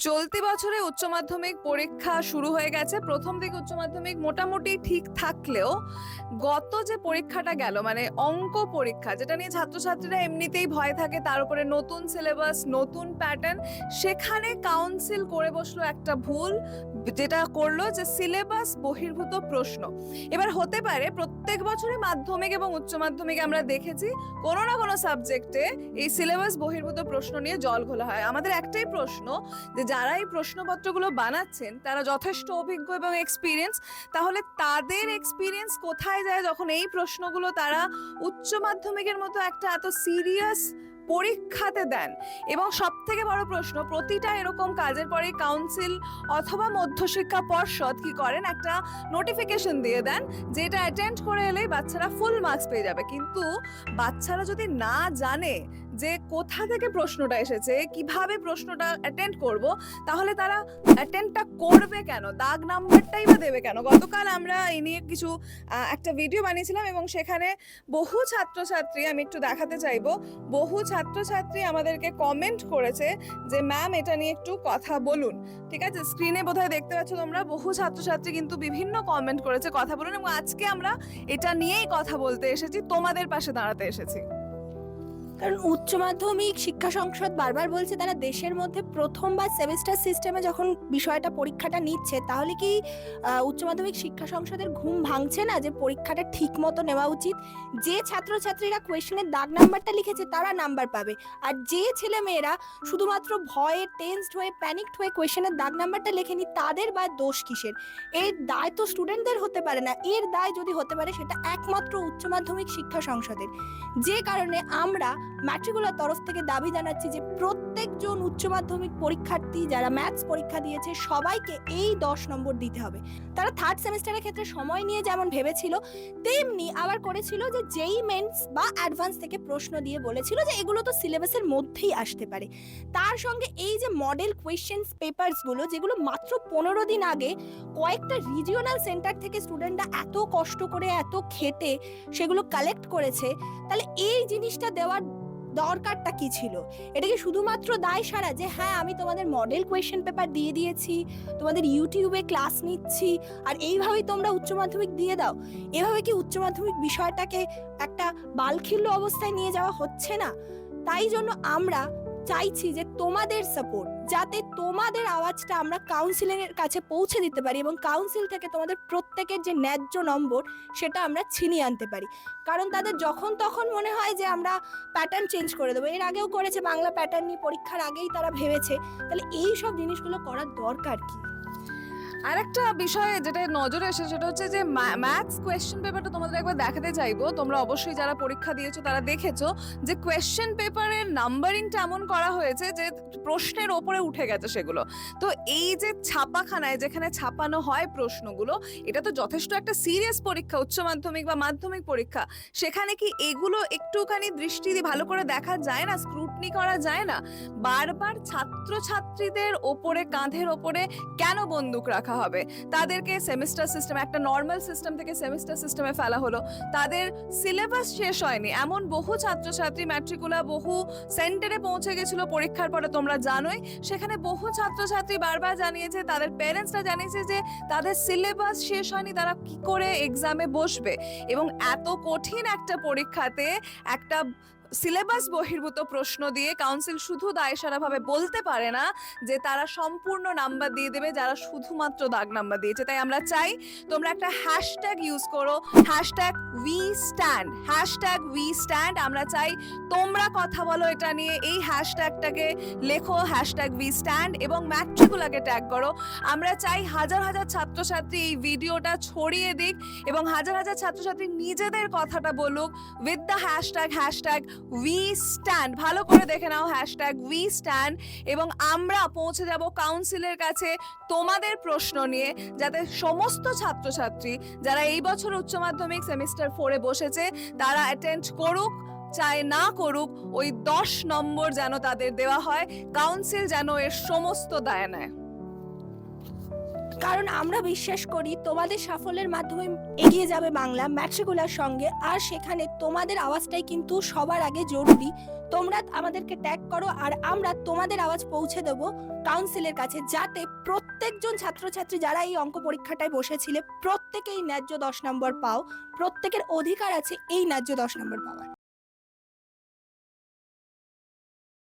চলতি বছরে উচ্চ মাধ্যমিক পরীক্ষা শুরু হয়ে গেছে। প্রথম দিকে উচ্চ মাধ্যমিক মোটামুটি ঠিক থাকলেও গত যে পরীক্ষাটা গেল, মানে অঙ্ক পরীক্ষা, যেটা নিয়ে ছাত্রছাত্রীরা এমনিতেই ভয় থাকে, তার উপরে নতুন সিলেবাস, নতুন প্যাটার্ন, সেখানে কাউন্সিল করে বসলো একটা ভুল, যেটা করলো যে সিলেবাস বহির্ভূত প্রশ্ন। এবার হতে পারে প্রত্যেক বছরে মাধ্যমিক এবং উচ্চ মাধ্যমিকে আমরা দেখেছি কোনো না কোনো সাবজেক্টে এই সিলেবাস বহির্ভূত প্রশ্ন নিয়ে জল ঘোলা হয়। আমাদের একটাই প্রশ্ন, যে যারা এই প্রশ্নপত্রগুলো বানাচ্ছেন তারা যথেষ্ট অভিজ্ঞ এবং এক্সপিরিয়েন্স, তাহলে তাদের এক্সপিরিয়েন্স কোথায় যায় যখন এই প্রশ্নগুলো তারা উচ্চ মাধ্যমিকের মতো একটা এত সিরিয়াস পরীক্ষাতে দেন। এবং সব থেকে বড় প্রশ্ন, প্রতিটা এরকম কাজের পরে কাউন্সিল অথবা মধ্যশিক্ষা পর্ষদ কি করেন, একটা নোটিফিকেশন দিয়ে দেন যেটা অ্যাটেন্ড করে এলেই বাচ্চারা ফুল মার্কস পেয়ে যাবে। কিন্তু বাচ্চারা যদি না জানে যে কোথা থেকে প্রশ্নটা এসেছে, কিভাবে প্রশ্নটা অ্যাটেন্ড করব, তাহলে তারা অ্যাটেন্ডটা করবে কেন, দাগ নাম্বারটাই বা দেবে কেন? গতকাল আমরা এই নিয়ে কিছু একটা ভিডিও বানিয়েছিলাম এবং সেখানে বহু ছাত্রছাত্রী, আমি একটু দেখাতে চাইবো, বহু ছাত্রছাত্রী আমাদেরকে কমেন্ট করেছে যে ম্যাম এটা নিয়ে একটু কথা বলুন। ঠিক আছে, স্ক্রিনে বোধহয় দেখতে পাচ্ছ তোমরা, বহু ছাত্রছাত্রী কিন্তু বিভিন্ন কমেন্ট করেছে কথা বলুন, এবং আজকে আমরা এটা নিয়েই কথা বলতে এসেছি, তোমাদের পাশে দাঁড়াতে এসেছি। কারণ উচ্চ মাধ্যমিক শিক্ষা সংসদ বারবার বলছে তারা দেশের মধ্যে প্রথমবার সেমিস্টার সিস্টেমে যখন বিষয়টা পরীক্ষাটা নিচ্ছে, তাহলে কি উচ্চ মাধ্যমিক শিক্ষা সংসদের ঘুম ভাঙছে না যে পরীক্ষাটা ঠিক মতো নেওয়া উচিত? যে ছাত্রছাত্রীরা কোয়েশ্চেনের দাগ নাম্বারটা লিখেছে তারা নাম্বার পাবে, আর যে ছেলে মেয়েরা শুধুমাত্র ভয়ে টেন্সড হয়ে প্যানিকড হয়ে কোয়েশ্চেনের দাগ নাম্বারটা লেখেনি, তাদের বা দোষ কিসের? এর দায় তো স্টুডেন্টদের হতে পারে না, এর দায় যদি হতে পারে সেটা একমাত্র উচ্চ মাধ্যমিক শিক্ষা সংসদের। যে কারণে আমরা ম্যাট্রিকুলার তরফ থেকে দাবি জানাচ্ছি যে প্রত্যেকজন উচ্চ মাধ্যমিক পরীক্ষার্থী যারা ম্যাথস পরীক্ষা দিয়েছে সবাইকে এই 10 নম্বর দিতে হবে। তারা থার্ড সেমিস্টারের ক্ষেত্রে সময় নিয়ে যেমন ভেবেছিল, তেমনি আবার করেছিল যে যেই মেন্স বা অ্যাডভান্স থেকে প্রশ্ন দিয়ে বলেছিল যে এগুলো তো সিলেবাসের মধ্যেই আসতে পারে। তার সঙ্গে এই যে মডেল কোয়েশ্চেন্স পেপারসগুলো, যেগুলো মাত্র 15 দিন আগে কয়েকটা রিজিওনাল সেন্টার থেকে স্টুডেন্টরা এত কষ্ট করে এত খেটে সেগুলো কালেক্ট করেছে, তাহলে এই জিনিসটা দেওয়ার দরকারটা কি ছিল? এটা কি শুধুমাত্র দায় সারা যে হ্যাঁ আমি তোমাদের মডেল কোয়েশ্চেন পেপার দিয়ে দিয়েছি, তোমাদের ইউটিউবে ক্লাস নিচ্ছি আর এইভাবেই তোমরা উচ্চ মাধ্যমিক দিয়ে দাও? এভাবে কি উচ্চ মাধ্যমিক বিষয়টাকে একটা বালখিল্য অবস্থায় নিয়ে যাওয়া হচ্ছে না? তাই জন্য আমরা চাইছি যে তোমাদের সাপোর্ট, যাতে তোমাদের আওয়াজটা আমরা কাউন্সিলের কাছে পৌঁছে দিতে পারি এবং কাউন্সিল থেকে তোমাদের প্রত্যেকের যে ন্যায্য নম্বর সেটা আমরা ছিনিয়ে আনতে পারি। কারণ তাদের যখন তখন মনে হয় যে আমরা প্যাটার্ন চেঞ্জ করে দেবো। এর আগেও করেছে, বাংলা প্যাটার্ন নিয়ে পরীক্ষার আগেই তারা ভেবেছে। তাহলে এই সব জিনিসগুলো করার দরকার কি? আর একটা বিষয় যেটা নজরে এসে, সেটা হচ্ছে যে ম্যাথস কোয়েশ্চেন পেপারটা তোমাদের একবার দেখাতে চাইবো। তোমরা অবশ্যই যারা পরীক্ষা দিয়েছো তারা দেখেছো যে কোয়েশ্চেন পেপারের নাম্বারিংটা এমন করা হয়েছে যে প্রশ্নের ওপরে উঠে গেছে সেগুলো। তো এই যে ছাপাখানায় যেখানে ছাপানো হয় প্রশ্নগুলো, এটা তো যথেষ্ট একটা সিরিয়াস পরীক্ষা, উচ্চ মাধ্যমিক বা মাধ্যমিক পরীক্ষা, সেখানে কি এগুলো একটুখানি দৃষ্টি দিয়ে ভালো করে দেখা যায় না, স্ক্রুটনি করা যায় না? বারবার ছাত্রছাত্রীদের ওপরে, কাঁধের ওপরে কেন বন্দুক রাখা হবে? তাদেরকে সেমিস্টার সিস্টেম, একটা নর্মাল সিস্টেম থেকে সেমিস্টার সিস্টেমে ফেলা হলো, তাদের সিলেবাস শেষ হয়নি, এমন বহু ছাত্রছাত্রী ম্যাট্রিকুলা বহু সেন্টারে পৌঁছে গেছিল পরীক্ষার পরে, তোমরা জানোই। সেখানে বহু ছাত্রছাত্রী বারবার জানিয়েছে, তাদের প্যারেন্টসরা জানিয়েছে যে তাদের সিলেবাস শেষ হয়নি, তারা কি করে এক্সামে বসবে। এবং এত কঠিন একটা পরীক্ষাতে একটা সিলেবাস বহির্ভূত প্রশ্ন দিয়ে কাউন্সিল শুধু দায়সারাভাবে বলতে পারে না যে তারা সম্পূর্ণ নাম্বার দিয়ে দেবে যারা শুধুমাত্র দাগ নাম্বার দিয়েছে। তাই আমরা চাই তোমরা একটা হ্যাশট্যাগ ইউজ করো, hashtag we stand, hashtag we stand. আমরা চাই তোমরা কথা বলো এটা নিয়ে, এই হ্যাশট্যাগটাকে লেখো, হ্যাশট্যাগ উই স্ট্যান্ড, এবং ম্যাট্রিকুলাকে ট্যাগ করো। আমরা চাই হাজার হাজার ছাত্রছাত্রী এই ভিডিওটা ছড়িয়ে দিক এবং হাজার হাজার ছাত্রছাত্রী নিজেদের কথাটা বলুক with the hashtag we stand. ভালো করে দেখে নাও, হ্যাশট্যাগ উই স্ট্যান্ড, এবং আমরা পৌঁছে যাব কাউন্সিলের কাছে তোমাদের প্রশ্ন নিয়ে, যাতে সমস্ত ছাত্রছাত্রী যারা এই বছর উচ্চ মাধ্যমিক সেমিস্টার 4-এ বসেছে তারা অ্যাটেন্ড করুক, চাই না করুক, ওই 10 নম্বর যেন তাদের দেওয়া হয়, কাউন্সিল যেন এর সমস্ত দায় নেয়। কারণ আমরা বিশ্বাস করি তোমাদের সাফল্যের মাধ্যমে এগিয়ে যাবে বাংলা ম্যাট্রিকুলার সঙ্গে, আর সেখানে তোমাদের আওয়াজটাই কিন্তু সবার আগে জরুরি। তোমরা আমাদেরকে ট্যাগ করো আর আমরা তোমাদের আওয়াজ পৌঁছে দেবো কাউন্সিলের কাছে, যাতে প্রত্যেকজন ছাত্রছাত্রী যারা এই অঙ্ক পরীক্ষাটায় বসেছিলে প্রত্যেকেই ন্যায্য 10 নম্বর পাও। প্রত্যেকের অধিকার আছে এই ন্যায্য 10 নম্বর পাওয়ার।